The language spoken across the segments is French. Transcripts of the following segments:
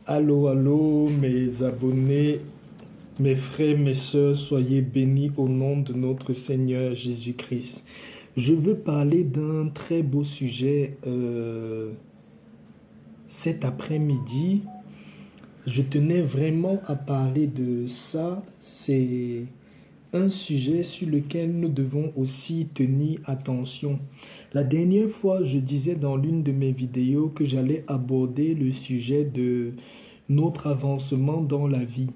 Allô, allô, mes abonnés, mes frères, mes sœurs, soyez bénis au nom de notre Seigneur Jésus-Christ. Je veux parler d'un très beau sujet cet après-midi. Je tenais vraiment à parler de ça. C'est un sujet sur lequel nous devons aussi tenir attention. La dernière fois, je disais dans l'une de mes vidéos que j'allais aborder le sujet de notre avancement dans la vie.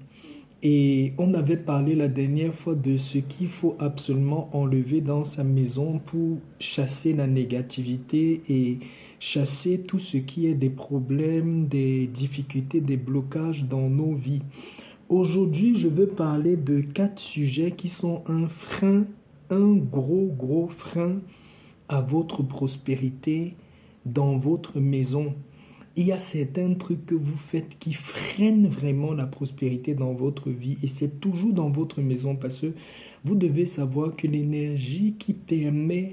Et on avait parlé la dernière fois de ce qu'il faut absolument enlever dans sa maison pour chasser la négativité et chasser tout ce qui est des problèmes, des difficultés, des blocages dans nos vies. Aujourd'hui, je veux parler de 4 sujets qui sont un frein, un gros frein à votre prospérité dans votre maison. Il y a certains trucs que vous faites qui freinent vraiment la prospérité dans votre vie et c'est toujours dans votre maison parce que vous devez savoir que l'énergie qui permet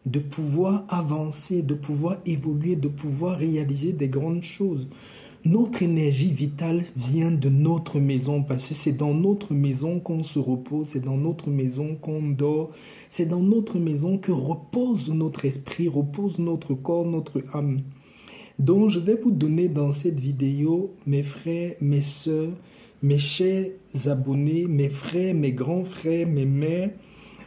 de pouvoir avancer, de pouvoir évoluer, de pouvoir réaliser des grandes choses. Notre énergie vitale vient de notre maison parce que c'est dans notre maison qu'on se repose, c'est dans notre maison qu'on dort, c'est dans notre maison que repose notre esprit, repose notre corps, notre âme. Donc, je vais vous donner dans cette vidéo, mes frères, mes sœurs, mes chers abonnés, mes frères, mes grands frères, mes mères,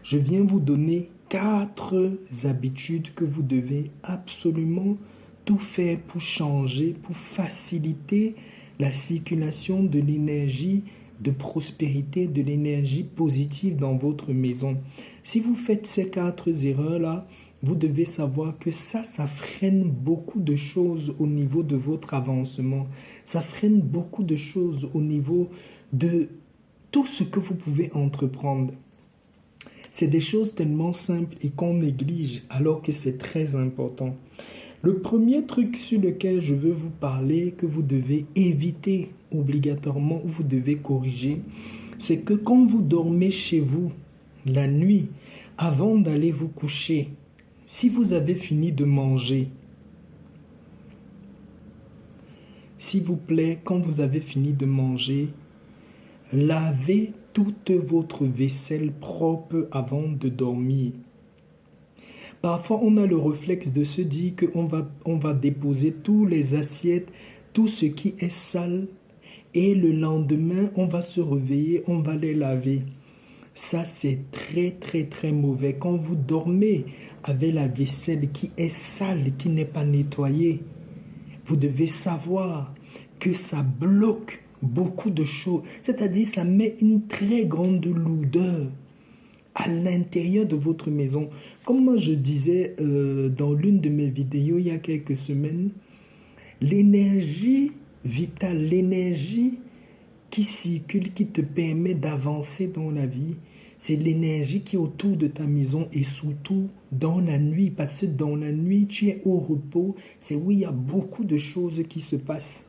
je viens vous donner 4 habitudes que vous devez absolument tout faire pour changer, pour faciliter la circulation de l'énergie de prospérité, de l'énergie positive dans votre maison. Si vous faites ces 4 erreurs-là, vous devez savoir que ça freine beaucoup de choses au niveau de votre avancement. Ça freine beaucoup de choses au niveau de tout ce que vous pouvez entreprendre. C'est des choses tellement simples et qu'on néglige alors que c'est très important. Le premier truc sur lequel je veux vous parler, que vous devez éviter obligatoirement ou vous devez corriger, c'est que quand vous dormez chez vous la nuit, avant d'aller vous coucher, si vous avez fini de manger, s'il vous plaît, quand vous avez fini de manger, lavez toute votre vaisselle propre avant de dormir. Parfois, on a le réflexe de se dire qu'on va déposer tous les assiettes, tout ce qui est sale, et le lendemain, on va se réveiller, on va les laver. Ça, c'est très mauvais. Quand vous dormez avec la vaisselle qui est sale, qui n'est pas nettoyée, vous devez savoir que ça bloque beaucoup de choses. C'est-à-dire, ça met une très grande lourdeur à l'intérieur de votre maison. Comme moi je disais dans l'une de mes vidéos il y a quelques semaines, l'énergie vitale, l'énergie qui circule, qui te permet d'avancer dans la vie, c'est l'énergie qui est autour de ta maison et surtout dans la nuit. Parce que dans la nuit, tu es au repos, c'est où il y a beaucoup de choses qui se passent.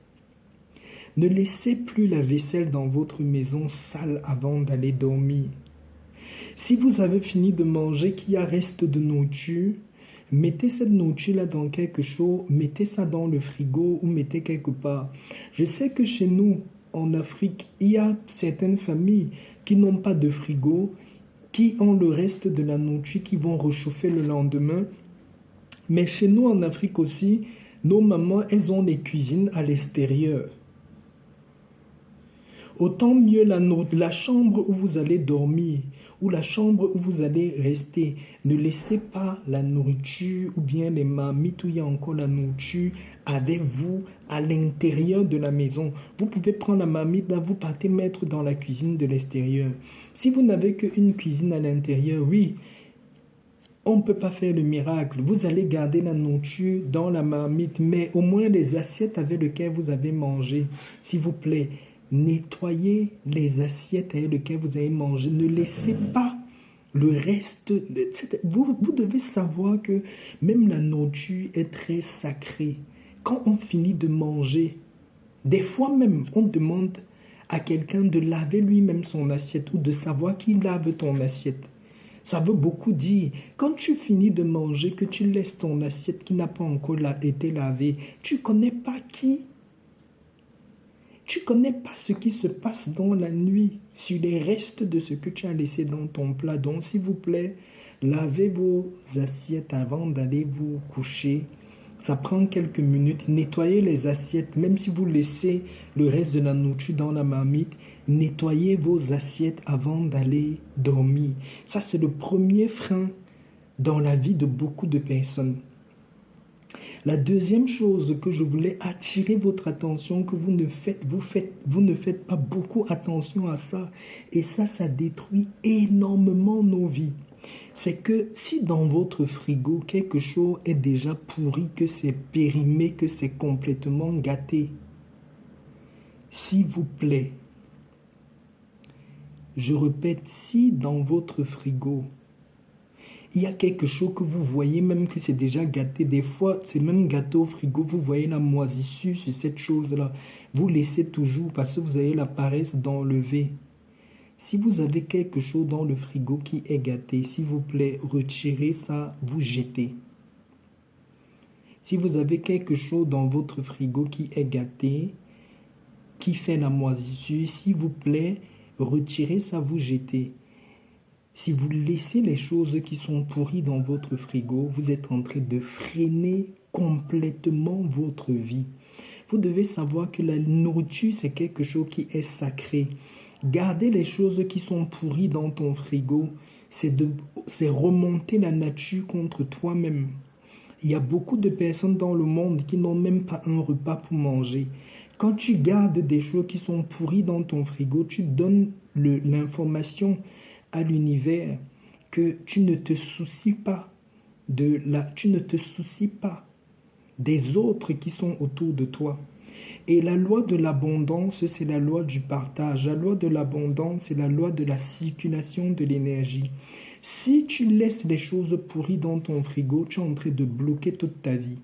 Ne laissez plus la vaisselle dans votre maison sale avant d'aller dormir. Si vous avez fini de manger, qu'il y a reste de nourriture, mettez cette nourriture-là dans quelque chose, mettez ça dans le frigo ou mettez quelque part. Je sais que chez nous, en Afrique, il y a certaines familles qui n'ont pas de frigo, qui ont le reste de la nourriture, qui vont réchauffer le lendemain. Mais chez nous, en Afrique aussi, nos mamans, elles ont les cuisines à l'extérieur. Autant mieux la chambre où vous allez dormir ou la chambre où vous allez rester. Ne laissez pas la nourriture ou bien les marmites où il y a encore la nourriture avec vous à l'intérieur de la maison. Vous pouvez prendre la marmite, là, vous partez mettre dans la cuisine de l'extérieur. Si vous n'avez qu'une cuisine à l'intérieur, oui, on ne peut pas faire le miracle. Vous allez garder la nourriture dans la marmite, mais au moins les assiettes avec lesquelles vous avez mangé, s'il vous plaît, nettoyez les assiettes avec lesquelles vous avez mangé. Ne laissez pas le reste. Vous devez savoir que même la nourriture est très sacrée. Quand on finit de manger, des fois même, on demande à quelqu'un de laver lui-même son assiette ou de savoir qui lave ton assiette. Ça veut beaucoup dire. Quand tu finis de manger, que tu laisses ton assiette qui n'a pas encore été lavée, tu ne connais pas qui Tu ne connais pas ce qui se passe dans la nuit, sur les restes de ce que tu as laissé dans ton plat. Donc, s'il vous plaît, lavez vos assiettes avant d'aller vous coucher. Ça prend quelques minutes. Nettoyez les assiettes, même si vous laissez le reste de la nourriture dans la marmite. Nettoyez vos assiettes avant d'aller dormir. Ça, c'est le premier frein dans la vie de beaucoup de personnes. La deuxième chose que je voulais attirer votre attention, que vous ne faites pas beaucoup attention à ça, et ça détruit énormément nos vies. C'est que si dans votre frigo, quelque chose est déjà pourri, que c'est périmé, que c'est complètement gâté, s'il vous plaît, je répète, si dans votre frigo, il y a quelque chose que vous voyez même que c'est déjà gâté. Des fois, c'est même gâté au frigo. Vous voyez la moisissure sur cette chose-là. Vous laissez toujours parce que vous avez la paresse d'enlever. Si vous avez quelque chose dans le frigo qui est gâté, s'il vous plaît, retirez ça, vous jetez. Si vous avez quelque chose dans votre frigo qui est gâté, qui fait la moisissure, s'il vous plaît, retirez ça, vous jetez. Si vous laissez les choses qui sont pourries dans votre frigo, vous êtes en train de freiner complètement votre vie. Vous devez savoir que la nourriture, c'est quelque chose qui est sacré. Garder les choses qui sont pourries dans ton frigo, c'est remonter la nature contre toi-même. Il y a beaucoup de personnes dans le monde qui n'ont même pas un repas pour manger. Quand tu gardes des choses qui sont pourries dans ton frigo, tu donnes l'information à l'univers que tu ne te soucies pas des autres qui sont autour de toi. Et la loi de l'abondance, c'est la loi du partage. La loi de l'abondance, c'est la loi de la circulation de l'énergie. Si tu laisses les choses pourries dans ton frigo, tu es en train de bloquer toute ta vie.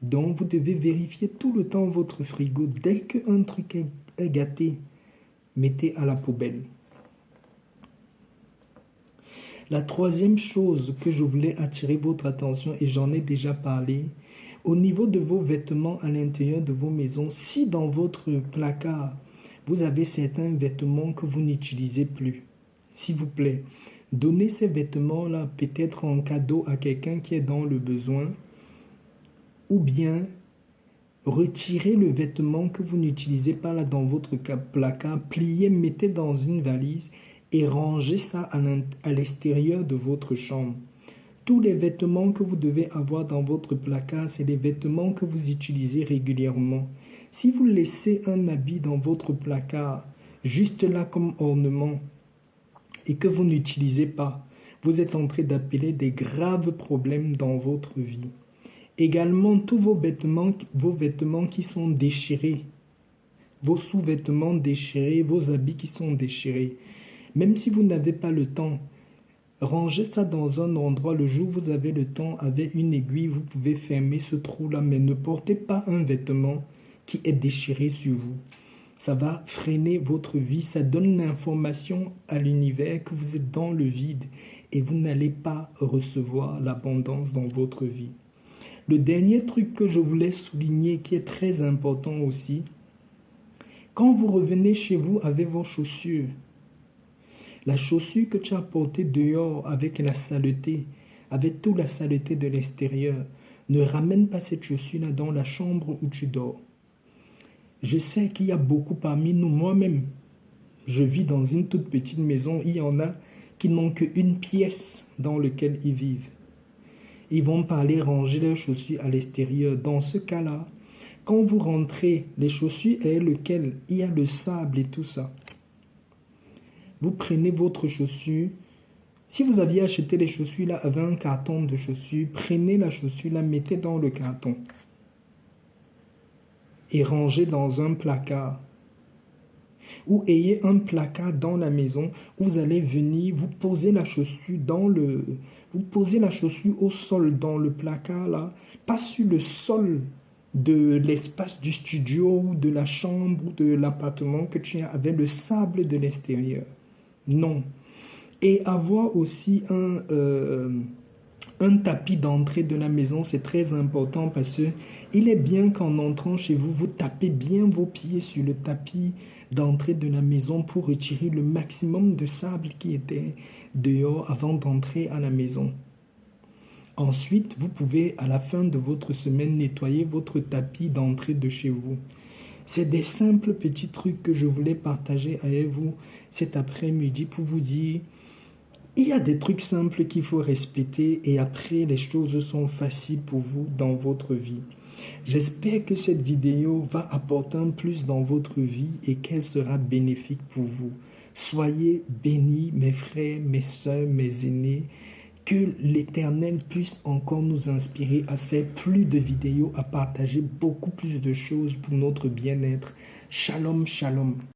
Donc, vous devez vérifier tout le temps votre frigo. Dès qu'un truc est gâté, mettez à la poubelle. La troisième chose que je voulais attirer votre attention, et j'en ai déjà parlé, au niveau de vos vêtements à l'intérieur de vos maisons, si dans votre placard, vous avez certains vêtements que vous n'utilisez plus, s'il vous plaît, donnez ces vêtements-là peut-être en cadeau à quelqu'un qui est dans le besoin, ou bien retirez le vêtement que vous n'utilisez pas là dans votre placard, pliez, mettez dans une valise et rangez ça à l'extérieur de votre chambre. Tous les vêtements que vous devez avoir dans votre placard, c'est les vêtements que vous utilisez régulièrement. Si vous laissez un habit dans votre placard, juste là comme ornement, et que vous n'utilisez pas, vous êtes en train d'appeler des graves problèmes dans votre vie. Également, tous vos vêtements qui sont déchirés, vos sous-vêtements déchirés, vos habits qui sont déchirés. Même si vous n'avez pas le temps, rangez ça dans un endroit. Le jour où vous avez le temps, avec une aiguille, vous pouvez fermer ce trou-là. Mais ne portez pas un vêtement qui est déchiré sur vous. Ça va freiner votre vie. Ça donne l'information à l'univers que vous êtes dans le vide et vous n'allez pas recevoir l'abondance dans votre vie. Le dernier truc que je voulais souligner, qui est très important aussi, quand vous revenez chez vous avec vos chaussures, la chaussure que tu as portée dehors avec la saleté, avec toute la saleté de l'extérieur, ne ramène pas cette chaussure-là dans la chambre où tu dors. Je sais qu'il y a beaucoup parmi nous, moi-même. Je vis dans une toute petite maison. Il y en a qui n'ont qu'une pièce dans laquelle ils vivent. Ils vont pas aller ranger leurs chaussures à l'extérieur. Dans ce cas-là, quand vous rentrez, les chaussures est lequel il y a le sable et tout ça. Vous prenez votre chaussure. Si vous aviez acheté les chaussures là avec un carton de chaussures, prenez la chaussure là, mettez dans le carton et rangez dans un placard. Ou ayez un placard dans la maison où vous allez venir, vous posez la chaussure vous posez la chaussure au sol dans le placard là, pas sur le sol de l'espace du studio ou de la chambre ou de l'appartement que tu as avec le sable de l'extérieur. Non. Et avoir aussi un Un tapis d'entrée de la maison, c'est très important parce que il est bien qu'en entrant chez vous, vous tapez bien vos pieds sur le tapis d'entrée de la maison pour retirer le maximum de sable qui était dehors avant d'entrer à la maison. Ensuite, vous pouvez à la fin de votre semaine nettoyer votre tapis d'entrée de chez vous. C'est des simples petits trucs que je voulais partager avec vous cet après-midi pour vous dire, il y a des trucs simples qu'il faut respecter et après les choses sont faciles pour vous dans votre vie. J'espère que cette vidéo va apporter un plus dans votre vie et qu'elle sera bénéfique pour vous. Soyez bénis, mes frères, mes soeurs, mes aînés. Que l'Éternel puisse encore nous inspirer à faire plus de vidéos, à partager beaucoup plus de choses pour notre bien-être. Shalom, shalom.